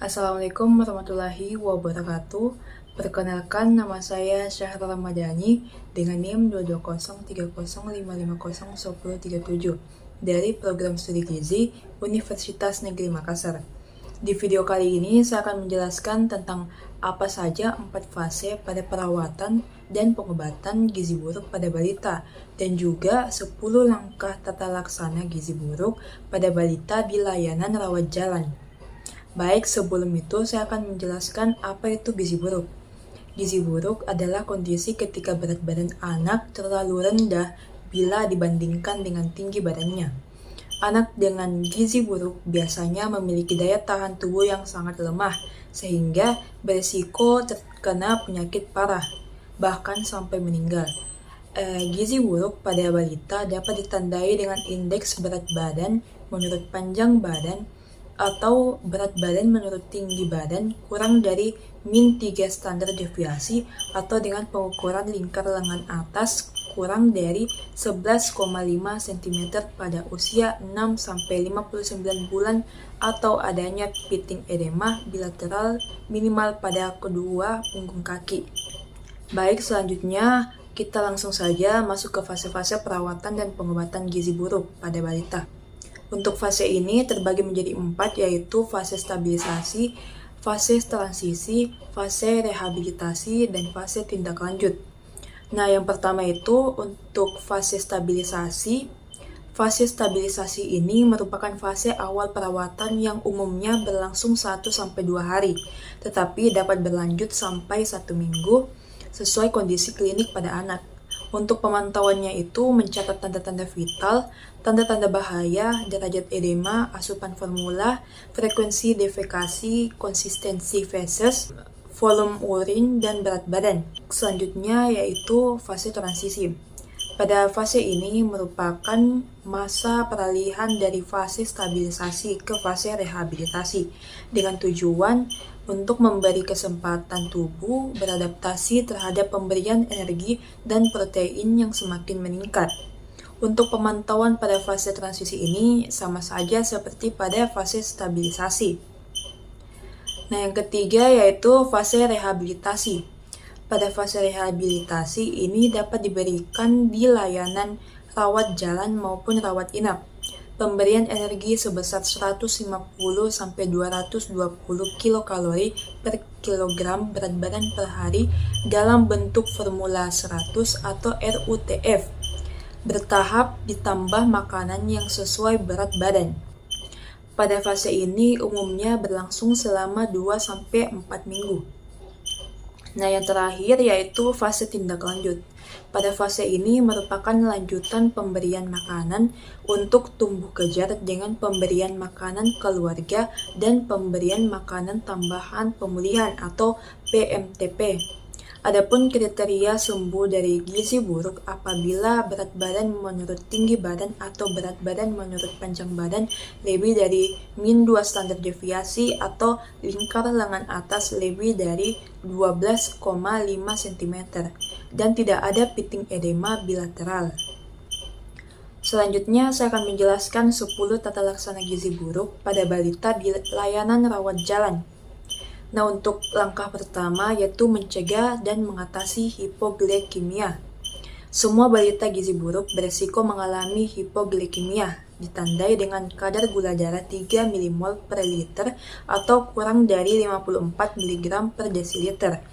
Assalamualaikum warahmatullahi wabarakatuh. Perkenalkan, nama saya Syahrul Ramadhani dengan NIM 2203055011037 dari Program Studi Gizi Universitas Negeri Makassar. Di video kali ini saya akan menjelaskan tentang apa saja 4 fase pada perawatan dan pengobatan gizi buruk pada balita dan juga 10 langkah tata laksana gizi buruk pada balita di layanan rawat jalan. Baik, sebelum itu saya akan menjelaskan apa itu gizi buruk. Gizi buruk adalah kondisi ketika berat badan anak terlalu rendah bila dibandingkan dengan tinggi badannya. Anak dengan gizi buruk biasanya memiliki daya tahan tubuh yang sangat lemah, sehingga berisiko terkena penyakit parah, bahkan sampai meninggal. Gizi buruk pada balita dapat ditandai dengan indeks berat badan menurut panjang badan atau berat badan menurut tinggi badan kurang dari min 3 standar deviasi atau dengan pengukuran lingkar lengan atas kurang dari 11,5 cm pada usia 6-59 bulan atau adanya pitting edema bilateral minimal pada kedua punggung kaki. Baik, selanjutnya kita langsung saja masuk ke fase-fase perawatan dan pengobatan gizi buruk pada balita. Untuk fase ini terbagi menjadi 4, yaitu fase stabilisasi, fase transisi, fase rehabilitasi, dan fase tindak lanjut. Nah, yang pertama itu untuk fase stabilisasi. Fase stabilisasi ini merupakan fase awal perawatan yang umumnya berlangsung 1-2 hari, tetapi dapat berlanjut sampai 1 minggu sesuai kondisi klinik pada anak. Untuk pemantauannya itu mencatat tanda-tanda vital, tanda-tanda bahaya, derajat edema, asupan formula, frekuensi defekasi, konsistensi feses, volume urin, dan berat badan. Selanjutnya yaitu fase transisi. Pada fase ini merupakan masa peralihan dari fase stabilisasi ke fase rehabilitasi dengan tujuan untuk memberi kesempatan tubuh beradaptasi terhadap pemberian energi dan protein yang semakin meningkat. Untuk pemantauan pada fase transisi ini sama saja seperti pada fase stabilisasi. Nah, yang ketiga yaitu fase rehabilitasi. Pada fase rehabilitasi ini dapat diberikan di layanan rawat jalan maupun rawat inap. Pemberian energi sebesar 150-220 kilokalori per kilogram berat badan per hari dalam bentuk formula 100 atau RUTF. Bertahap ditambah makanan yang sesuai berat badan. Pada fase ini umumnya berlangsung selama 2-4 minggu. Nah, yang terakhir yaitu fase tindak lanjut. Pada fase ini merupakan lanjutan pemberian makanan untuk tumbuh kejar dengan pemberian makanan keluarga dan pemberian makanan tambahan pemulihan atau PMTP. Adapun kriteria sembuh dari gizi buruk apabila berat badan menurut tinggi badan atau berat badan menurut panjang badan lebih dari min 2 standar deviasi atau lingkar lengan atas lebih dari 12,5 cm dan tidak ada pitting edema bilateral. Selanjutnya saya akan menjelaskan 10 tata laksana gizi buruk pada balita di layanan rawat jalan. Nah, untuk langkah pertama yaitu mencegah dan mengatasi hipoglikemia. Semua balita gizi buruk beresiko mengalami hipoglikemia, ditandai dengan kadar gula darah 3 mmol per liter atau kurang dari 54 mg per desiliter.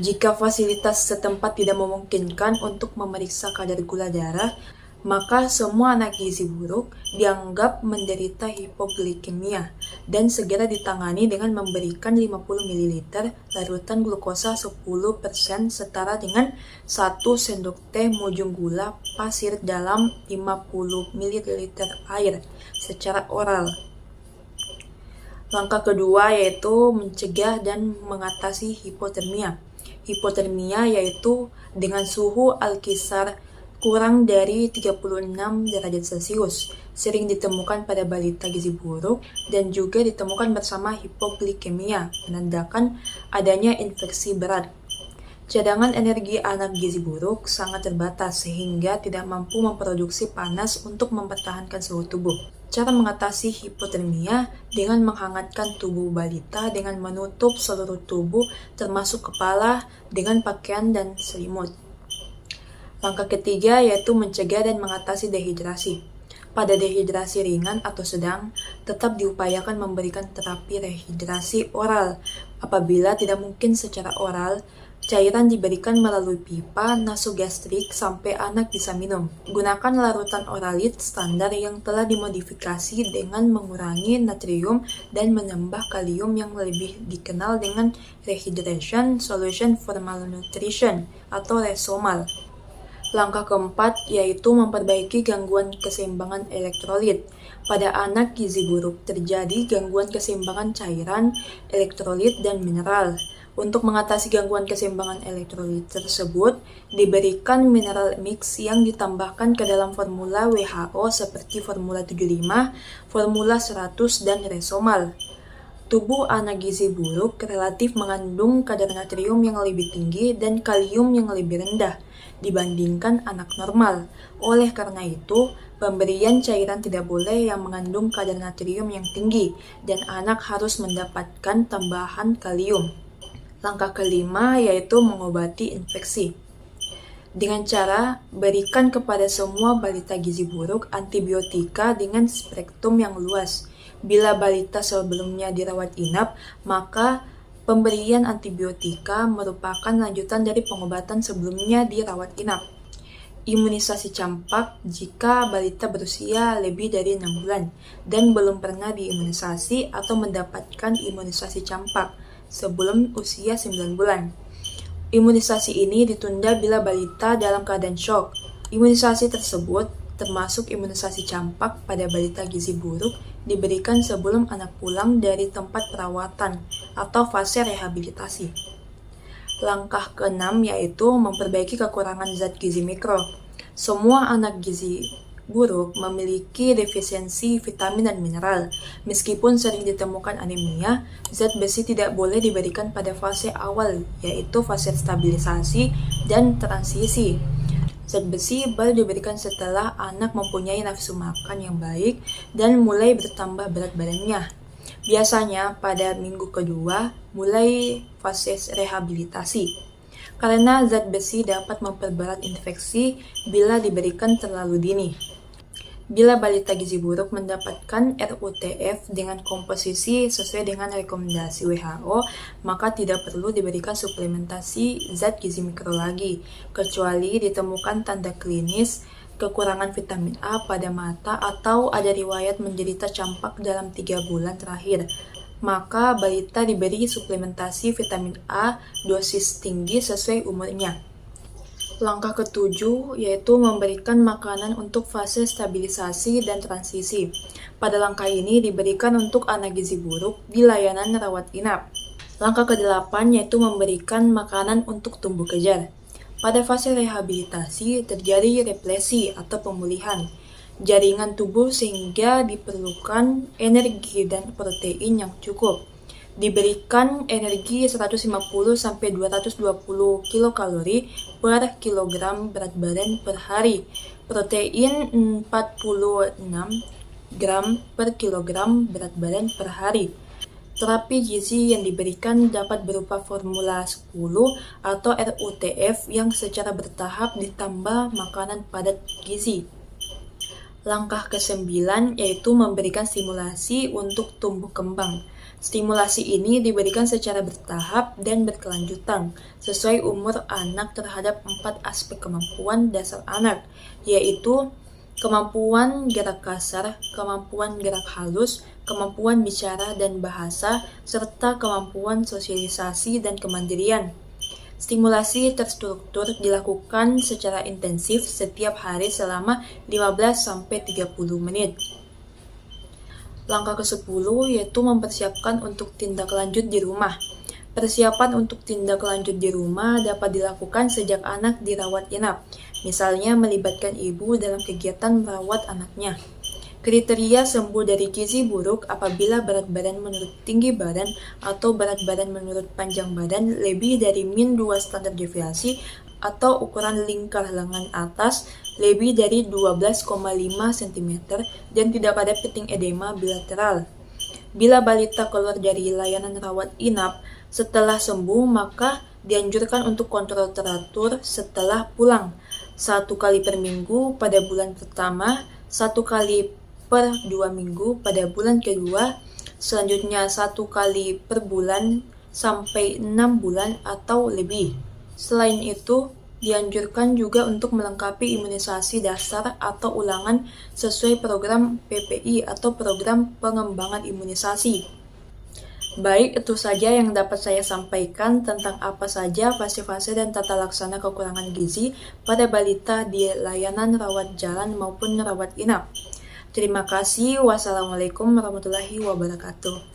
Jika fasilitas setempat tidak memungkinkan untuk memeriksa kadar gula darah, maka semua anak gizi buruk dianggap menderita hipoglikemia dan segera ditangani dengan memberikan 50 ml larutan glukosa 10% setara dengan 1 sendok teh mujung gula pasir dalam 50 ml air secara oral. Langkah kedua yaitu mencegah dan mengatasi hipotermia. Hipotermia yaitu dengan suhu alkisar kurang dari 36 derajat Celcius, sering ditemukan pada balita gizi buruk dan juga ditemukan bersama hipoglikemia, menandakan adanya infeksi berat. Cadangan energi anak gizi buruk sangat terbatas sehingga tidak mampu memproduksi panas untuk mempertahankan suhu tubuh. Cara mengatasi hipotermia dengan menghangatkan tubuh balita dengan menutup seluruh tubuh termasuk kepala dengan pakaian dan selimut. Langkah ketiga yaitu mencegah dan mengatasi dehidrasi. Pada dehidrasi ringan atau sedang, tetap diupayakan memberikan terapi rehidrasi oral. Apabila tidak mungkin secara oral, cairan diberikan melalui pipa nasogastrik sampai anak bisa minum. Gunakan larutan oralit standar yang telah dimodifikasi dengan mengurangi natrium dan menambah kalium yang lebih dikenal dengan Rehydration Solution for Malnutrition atau Resomal. Langkah keempat yaitu memperbaiki gangguan keseimbangan elektrolit. Pada anak gizi buruk terjadi gangguan keseimbangan cairan, elektrolit, dan mineral. Untuk mengatasi gangguan keseimbangan elektrolit tersebut, diberikan mineral mix yang ditambahkan ke dalam formula WHO seperti formula 75, formula 100, dan Resomal. Tubuh anak gizi buruk relatif mengandung kadar natrium yang lebih tinggi dan kalium yang lebih rendah dibandingkan anak normal. Oleh karena itu, pemberian cairan tidak boleh yang mengandung kadar natrium yang tinggi dan anak harus mendapatkan tambahan kalium. Langkah kelima yaitu mengobati infeksi. Dengan cara berikan kepada semua balita gizi buruk antibiotika dengan spektrum yang luas. Bila balita sebelumnya dirawat inap, maka pemberian antibiotika merupakan lanjutan dari pengobatan sebelumnya dirawat inap. Imunisasi campak jika balita berusia lebih dari 6 bulan dan belum pernah diimunisasi atau mendapatkan imunisasi campak sebelum usia 9 bulan. Imunisasi ini ditunda bila balita dalam keadaan shock. Imunisasi tersebut, termasuk imunisasi campak pada balita gizi buruk, diberikan sebelum anak pulang dari tempat perawatan atau fase rehabilitasi. Langkah keenam yaitu memperbaiki kekurangan zat gizi mikro. Semua anak gizi buruk memiliki defisiensi vitamin dan mineral. Meskipun sering ditemukan anemia, zat besi tidak boleh diberikan pada fase awal, yaitu fase stabilisasi dan transisi. Zat besi baru diberikan setelah anak mempunyai nafsu makan yang baik dan mulai bertambah berat badannya. Biasanya pada minggu kedua mulai fase rehabilitasi. Karena zat besi dapat memperberat infeksi bila diberikan terlalu dini. Bila balita gizi buruk mendapatkan RUTF dengan komposisi sesuai dengan rekomendasi WHO, maka tidak perlu diberikan suplementasi zat gizi mikro lagi, kecuali ditemukan tanda klinis kekurangan vitamin A pada mata atau ada riwayat menderita campak dalam 3 bulan terakhir. Maka balita diberi suplementasi vitamin A dosis tinggi sesuai umurnya. Langkah ketujuh yaitu memberikan makanan untuk fase stabilisasi dan transisi. Pada langkah ini diberikan untuk anak gizi buruk di layanan rawat inap. Langkah ke-8 yaitu memberikan makanan untuk tumbuh kejar. Pada fase rehabilitasi terjadi replesi atau pemulihan jaringan tubuh sehingga diperlukan energi dan protein yang cukup. Diberikan energi 150-220 kilokalori per kilogram berat badan per hari, protein 46 gram per kilogram berat badan per hari. Terapi gizi yang diberikan dapat berupa formula 10 atau RUTF yang secara bertahap ditambah makanan padat gizi. Langkah ke-9 yaitu memberikan stimulasi untuk tumbuh kembang. Stimulasi ini diberikan secara bertahap dan berkelanjutan sesuai umur anak terhadap 4 aspek kemampuan dasar anak, yaitu kemampuan gerak kasar, kemampuan gerak halus, kemampuan bicara dan bahasa, serta kemampuan sosialisasi dan kemandirian. Stimulasi terstruktur dilakukan secara intensif setiap hari selama 15-30 menit. Langkah ke-10 yaitu mempersiapkan untuk tindak lanjut di rumah. Persiapan untuk tindak lanjut di rumah dapat dilakukan sejak anak dirawat inap, misalnya melibatkan ibu dalam kegiatan merawat anaknya. Kriteria sembuh dari gizi buruk apabila berat badan menurut tinggi badan atau berat badan menurut panjang badan lebih dari min 2 standar deviasi atau ukuran lingkar lengan atas lebih dari 12,5 cm dan tidak ada piting edema bilateral. Bila balita keluar dari layanan rawat inap setelah sembuh, maka dianjurkan untuk kontrol teratur setelah pulang. 1 kali per minggu pada bulan pertama, 1 kali per 2 minggu pada bulan kedua, selanjutnya 1 kali per bulan sampai 6 bulan atau lebih. Selain itu, dianjurkan juga untuk melengkapi imunisasi dasar atau ulangan sesuai program PPI atau program pengembangan imunisasi. Baik, itu saja yang dapat saya sampaikan tentang apa saja fase-fase dan tata laksana kekurangan gizi pada balita di layanan rawat jalan maupun rawat inap. Terima kasih. Wassalamualaikum warahmatullahi wabarakatuh.